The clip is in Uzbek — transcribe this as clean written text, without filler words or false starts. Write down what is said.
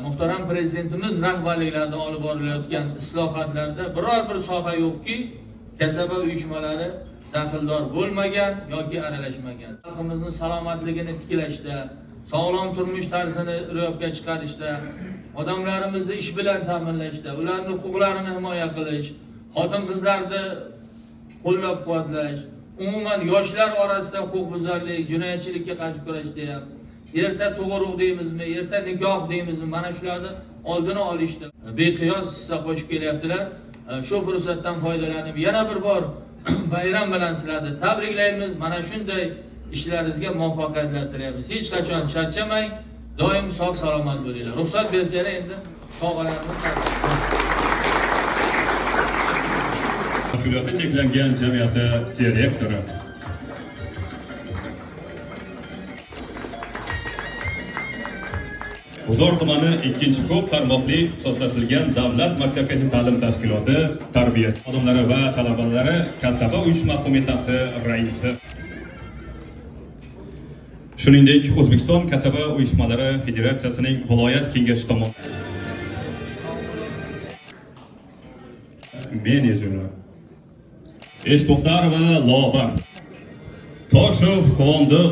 muhtaram prezidentimiz rahbarliklarida olib borilayotgan islohotlarda biror bir soha yo'qki, kasaba uyushmalari daxldor bo'lmagan yoki aralashmagan. Xalqimizni salomatligini tiklashda, sog'lom turmush tarzini ro'yobga chiqarishda, odamlarimizni ish bilan ta'minlashda, ularning huquqlarini himoya qilish, xotin-qizlarni qo'llab-quvvatlash, umuman yoshlar orasida huquqbuzarlik, jinoyatchilikka qarshi kurashda ham, erta tug'uruq deymizmi, erta nikoh deymizmi, mana shularni oldini olishda beqiyos hissa qo'shib kelyaptilar. Shu fursatdan foydalanib yana bir bor bayram bilan sizlarni tabriklaymiz. Mana shunday ishlaringizga muvaffaqiyatlar tilaymiz. Hech qachon charchamang, doim sog' salomat bo'linglar. Ruxsat bersanglar endi sovg'alarimiz taqdim. Mas'uliyati cheklangan jamiyati direktori. G'uzor tumani 2-ko'p tarmoqli ixtisoslashtirilgan davlat maktabgacha ta'lim tashkiloti tarbiyat xodimlari va talabalari kasaba uyushma qo'mitasi raisi. Shuningdek, O'zbekiston kasaba uyushmalari federatsiyasining viloyat kengashi tomonidan menejeri Eshto'xtarova Loba, Toshov Qondiq